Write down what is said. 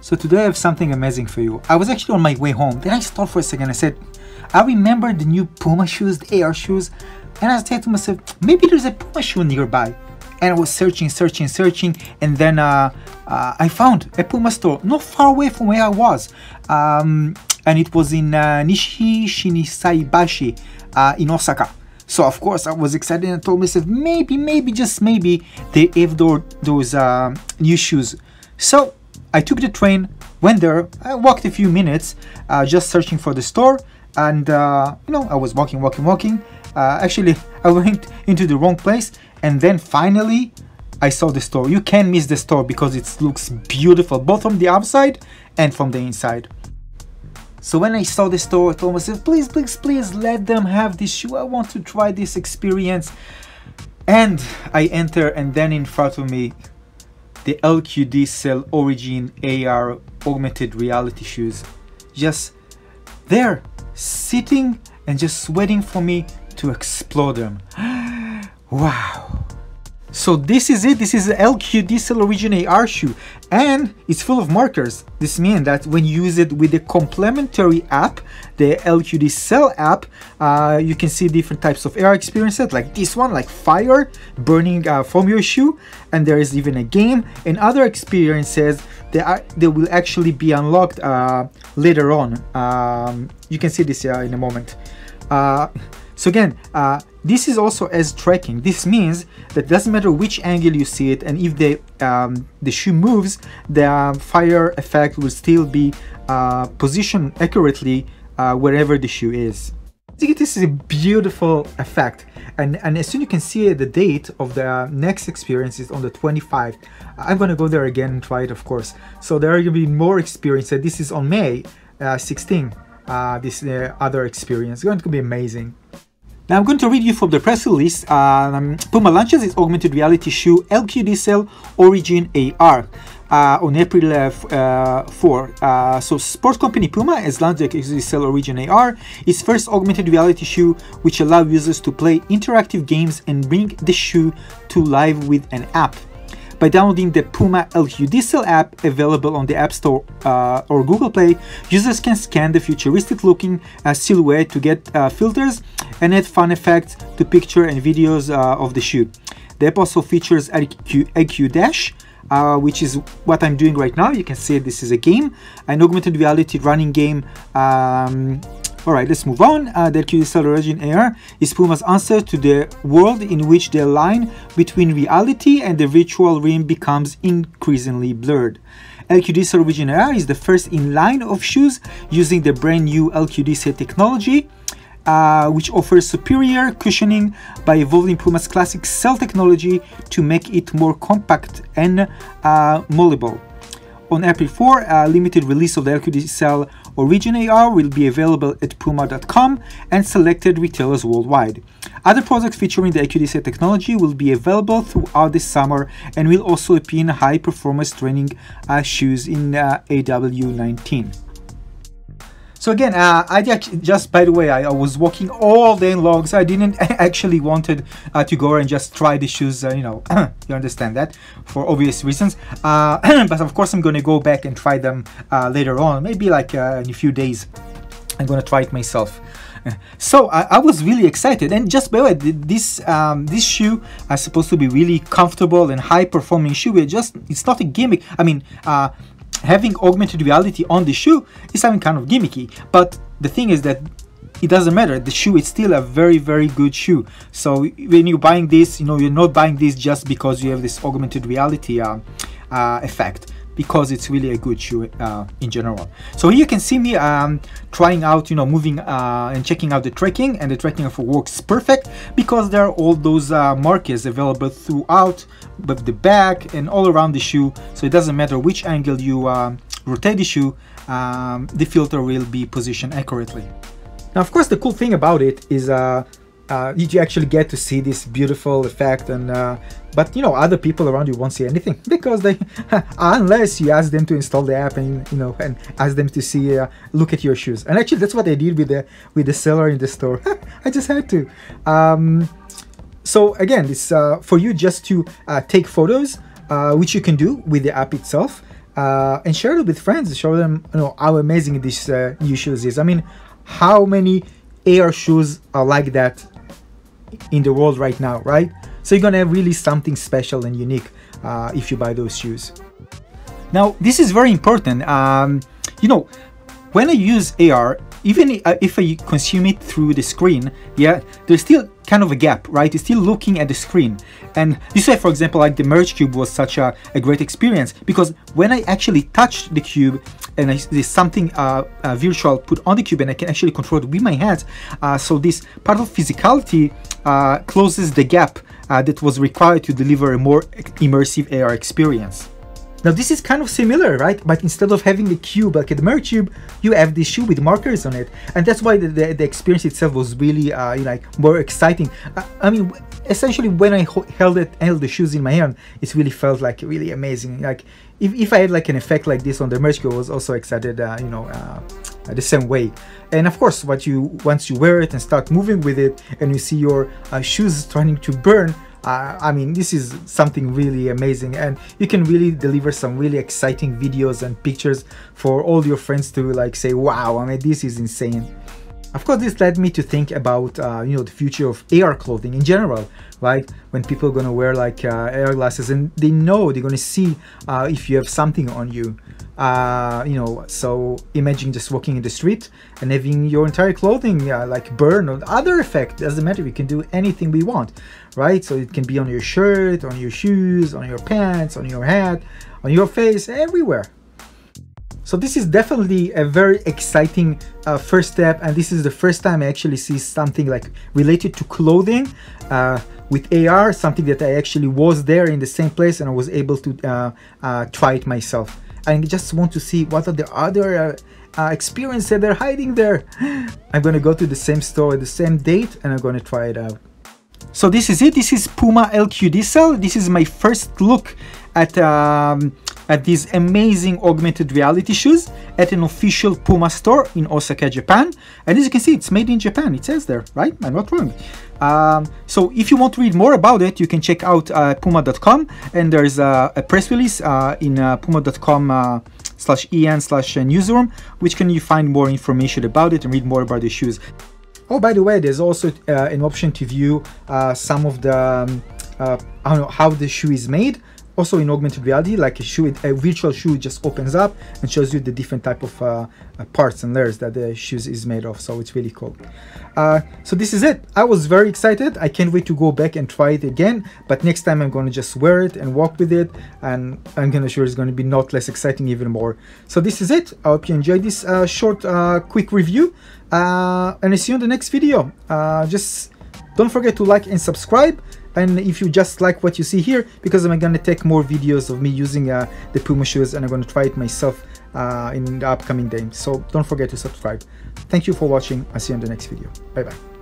So today I have something amazing for you. I was actually on my way home, then I stopped for a second. I said, I remember the new PUMA shoes, the AR shoes, and I said to myself, maybe there's a PUMA shoe nearby. And I was searching, and then I found a PUMA store not far away from where I was. And it was in Nishi Shinisaibashi in Osaka. So of course I was excited and told myself, maybe, just maybe, they have those new shoes. So I took the train, went there, I walked a few minutes, just searching for the store, and you know, I was walking. Actually, I went into the wrong place, and then finally I saw the store. You can't miss the store because it looks beautiful, both from the outside and from the inside. So when I saw the store, I told myself, please let them have this shoe. I want to try this experience. And I enter, and then in front of me, the LQD Cell Origin AR augmented reality shoes, just there, sitting and just waiting for me to explore them. Wow. So this is it. This is the LQD Cell Origin AR shoe, and it's full of markers. This means that when you use it with the complementary app, the LQD Cell app, you can see different types of AR experiences, like this one, like fire burning from your shoe, and there is even a game and other experiences that they will actually be unlocked later on. You can see this in a moment. So again, this is also as tracking. This means that it doesn't matter which angle you see it, and if the shoe moves, the fire effect will still be positioned accurately wherever the shoe is. This is a beautiful effect, and as soon as you can see the date of the next experience is on the 25th. I'm gonna go there again and try it, of course. So there are gonna be more experiences. This is on May 16. This other experience is going to be amazing. Now I'm going to read you from the press release. PUMA launches its augmented reality shoe LQD Cell Origin AR on April 4. So sports company PUMA has launched the LQD Cell Origin AR, its first augmented reality shoe, which allows users to play interactive games and bring the shoe to life with an app. By downloading the PUMA LQD Cell app, available on the App Store or Google Play, users can scan the futuristic-looking silhouette to get filters and add fun effects to pictures and videos of the shoe. The app also features IQ Dash, which is what I'm doing right now. You can see this is a game, an augmented reality running game. Alright, let's move on. The LQD Cell Origin AR is PUMA's answer to the world in which the line between reality and the virtual realm becomes increasingly blurred. LQD Cell Origin AR is the first in line of shoes using the brand new LQD Cell technology, which offers superior cushioning by evolving PUMA's classic cell technology to make it more compact and moldable. On April 4, a limited release of the LQD Cell Origin AR will be available at puma.com and selected retailers worldwide. Other products featuring the LQD Cell technology will be available throughout the summer and will also appear in high-performance training shoes in AW19. So again, just by the way, I was walking all day long, so I didn't actually wanted to go and just try the shoes, you know, you understand that, for obvious reasons. But of course I'm going to go back and try them later on, maybe like in a few days. I'm going to try it myself. So I was really excited, and just by the way, this shoe is supposed to be really comfortable and high-performing shoe. It's not a gimmick. I mean, having augmented reality on the shoe is something kind of gimmicky, but the thing is that it doesn't matter. The shoe is still a very good shoe. So when you're buying this, you know, you're not buying this just because you have this augmented reality effect, because it's really a good shoe in general. So here you can see me trying out, you know, moving and checking out the tracking, and the tracking works perfect because there are all those markers available throughout the back and all around the shoe. So it doesn't matter which angle you rotate the shoe, the filter will be positioned accurately. Now, of course, the cool thing about it is you actually get to see this beautiful effect, and but you know, other people around you won't see anything because they unless you ask them to install the app and, you know, and ask them to see look at your shoes. And actually that's what I did with the seller in the store. I just had to. So again, it's for you just to take photos, which you can do with the app itself. and share it with friends. Show them, you know, how amazing this new shoes is. I mean, how many AR shoes are like that in the world right now, right? So you're gonna have really something special and unique if you buy those shoes. Now, this is very important. You know, when I use AR, even if I consume it through the screen, yeah, there's still kind of a gap, right? It's still looking at the screen. And this is why, for example, like the Merge Cube was such a great experience, because when I actually touch the cube and there's something virtual put on the cube and I can actually control it with my hands, so this part of physicality closes the gap that was required to deliver a more immersive AR experience. Now this is kind of similar, right? But instead of having the cube like at the Merge Cube, you have this shoe with markers on it, and that's why the experience itself was really like more exciting. I mean, essentially when I held the shoes in my hand, it really felt like really amazing. Like if I had like an effect like this on the Merge Cube, I was also excited, you know, the same way. And of course, once you wear it and start moving with it, and you see your shoes starting to burn. I mean, this is something really amazing, and you can really deliver some really exciting videos and pictures for all your friends to like say, wow, I mean, this is insane. Of course, this led me to think about, you know, the future of AR clothing in general, right? When people are going to wear like AR glasses and they know they're going to see if you have something on you. You know, so imagine just walking in the street and having your entire clothing like burn or other effect. Doesn't matter, we can do anything we want, right? So it can be on your shirt, on your shoes, on your pants, on your hat, on your face, everywhere. So this is definitely a very exciting first step, and this is the first time I actually see something like related to clothing with AR, something that I actually was there in the same place and I was able to try it myself. I just want to see what are the other experiences that they're hiding there. I'm gonna go to the same store at the same date and I'm gonna try it out. So this is it. This is PUMA LQD Cell. This is my first look at these amazing augmented reality shoes at an official PUMA store in Osaka, Japan. And as you can see, it's made in Japan. It says there, right? I'm not wrong. So if you want to read more about it, you can check out puma.com, and there's a press release in puma.com/en/newsroom, which can you find more information about it and read more about the shoes. Oh, by the way, there's also an option to view some of the I don't know how the shoe is made. Also in augmented reality, like a virtual shoe just opens up and shows you the different type of parts and layers that the shoes is made of. So it's really cool. So this is it. I was very excited. I can't wait to go back and try it again. But next time I'm going to just wear it and walk with it, and I'm going to sure it's going to be not less exciting, even more. So this is it. I hope you enjoyed this short, quick review. And I see you in the next video. Just don't forget to like and subscribe. And if you just like what you see here, because I'm gonna take more videos of me using the PUMA shoes, and I'm gonna try it myself in the upcoming day. So don't forget to subscribe. Thank you for watching. I'll see you in the next video. Bye bye.